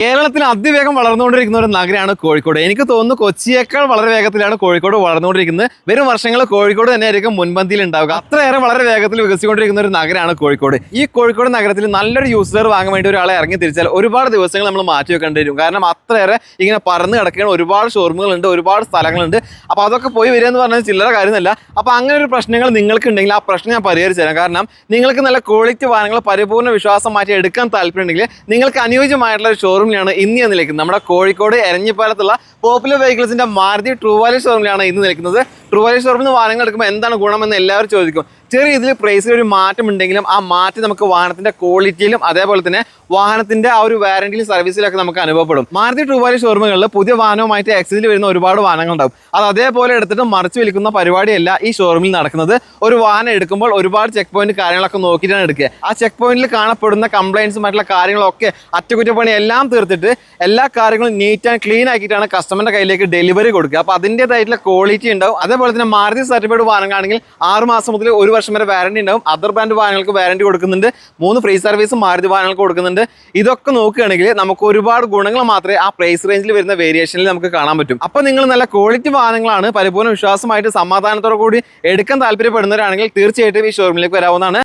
കേരളത്തിൽ അതിവേഗം വളർന്നുകൊണ്ടിരിക്കുന്ന ഒരു നഗരമാണ് കോഴിക്കോട്. എനിക്ക് തോന്നുന്നു കൊച്ചിയേക്കാൾ വളരെ വേഗത്തിലാണ് കോഴിക്കോട് വളർന്നുകൊണ്ടിരിക്കുന്നത്. വരും വർഷങ്ങൾ കോഴിക്കോട് തന്നെയായിരിക്കും മുൻപന്തിയിൽ ഉണ്ടാവുക. അത്രയേറെ വളരെ വേഗത്തിൽ വികസിച്ചുകൊണ്ടിരിക്കുന്ന ഒരു നഗരമാണ് കോഴിക്കോട്. ഈ കോഴിക്കോട് നഗരത്തിൽ നല്ലൊരു യൂസർ വാങ്ങാൻ വേണ്ടി ഒരാളെ ഇറങ്ങി തിരിച്ചാൽ ഒരുപാട് ദിവസങ്ങൾ നമ്മൾ മാറ്റി വെക്കേണ്ടി വരും. കാരണം അത്രയേറെ ഇങ്ങനെ പറന്ന് കിടക്കുകയാണ്. ഒരുപാട് ഷോറൂമുകളുണ്ട്, ഒരുപാട് സ്ഥലങ്ങളുണ്ട്. അപ്പോൾ അതൊക്കെ പോയി വരിക എന്ന് പറഞ്ഞാൽ ചില്ലറ കാര്യമല്ല. അപ്പോൾ അങ്ങനെ ഒരു പ്രശ്നങ്ങൾ നിങ്ങൾക്ക് ഉണ്ടെങ്കിൽ ആ പ്രശ്നം ഞാൻ പരിഹരിച്ചു തരാം. കാരണം നിങ്ങൾക്ക് നല്ല ക്വാളിറ്റി വാഹനങ്ങൾ പരിപൂർണ്ണ വിശ്വാസം മാറ്റി എടുക്കാൻ താല്പര്യമുണ്ടെങ്കിൽ നിങ്ങൾക്ക് അനുയോജ്യമായിട്ടുള്ള ഒരു ഷോറൂം ഇന്ന് ഞാൻ നിൽക്കുന്നത് നമ്മുടെ കോഴിക്കോട് എരഞ്ഞിപ്പാലത്തുള്ള പോപ്പുലർ വെഹിക്കിൾസിന്റെ മാരുതി ട്രൂ വാല്യൂ ഷോറൂമിലാണ് ഇന്ന് നിൽക്കുന്നത്. ട്രൂ വാല്യൂ ഷോറൂമിൽ നിന്ന് വാഹനങ്ങൾ എടുക്കുമ്പോൾ എന്താണ് ഗുണമെന്ന് എല്ലാവരും ചോദിക്കും. ചെറിയ ഇതിൽ പ്രൈസിൽ ഒരു മാറ്റം ഉണ്ടെങ്കിലും ആ മാറ്റം നമുക്ക് വാഹനത്തിന്റെ ക്വാളിറ്റിയിലും അതേപോലെ തന്നെ വാഹനത്തിന്റെ ആ ഒരു വാറന്റിയിലും സർവീസിലൊക്കെ നമുക്ക് അനുഭവപ്പെടും. മാരുതി ട്രൂ വാല്യൂ ഷോറൂമുകളിൽ പുതിയ വാഹനവുമായിട്ട് എക്സൈസിൽ വരുന്ന ഒരുപാട് വാഹനങ്ങൾ ഉണ്ടാവും. അത് അതേപോലെ എടുത്തിട്ട് മറിച്ച് വിൽക്കുന്ന പരിപാടിയല്ല ഈ ഷോറൂമിൽ നടക്കുന്നത്. ഒരു വാഹനം എടുക്കുമ്പോൾ ഒരുപാട് ചെക്ക് പോയിന്റ് കാര്യങ്ങളൊക്കെ നോക്കിയിട്ടാണ് എടുക്കുക. ആ ചെക്ക് പോയിന്റിൽ കാണപ്പെടുന്ന കംപ്ലൈൻസും മറ്റുള്ള കാര്യങ്ങളൊക്കെ അറ്റകുറ്റപ്പണി എല്ലാം തീർത്തിട്ട് എല്ലാ കാര്യങ്ങളും നീറ്റ് ആൻഡ് ക്ലീൻ ആക്കിയിട്ടാണ് കസ്റ്റമറിന്റെ കയ്യിലേക്ക് ഡെലിവറി കൊടുക്കുക. അപ്പോൾ അതിൻ്റെതായിട്ടുള്ള ക്വാളിറ്റി ഉണ്ടാവും. അതേപോലെ തന്നെ മാരുതി സർട്ടിഫൈഡ് വാഹനങ്ങളാണെങ്കിൽ 6 മാസം മുതൽ 1 വർഷം വരെ വാറന്റി ഉണ്ടാവും. അതർ ബ്രാൻഡ് വാഹനങ്ങൾക്ക് വാറന്റി കൊടുക്കുന്നുണ്ട്. 3 ഫ്രീ സർവീസും മാരുതി വാഹനങ്ങൾക്ക് കൊടുക്കുന്നുണ്ട്. ഇതൊക്കെ നോക്കുകയാണെങ്കിൽ നമുക്ക് ഒരുപാട് ഗുണങ്ങൾ മാത്രമേ ആ പ്രൈസ് റേഞ്ചിൽ വരുന്ന വേരിയേഷനിൽ നമുക്ക് കാണാൻ പറ്റും. അപ്പോൾ നിങ്ങൾ നല്ല ക്വാളിറ്റി വാഹനങ്ങളാണ് പരിപൂർണ്ണ വിശ്വാസമായിട്ട് സമാധാനത്തോടു കൂടി എടുക്കാൻ താല്പര്യപ്പെടുന്നവരാണെങ്കിൽ തീർച്ചയായിട്ടും ഈ ഷോറൂമിലേക്ക് വരാവുന്നതാണ്.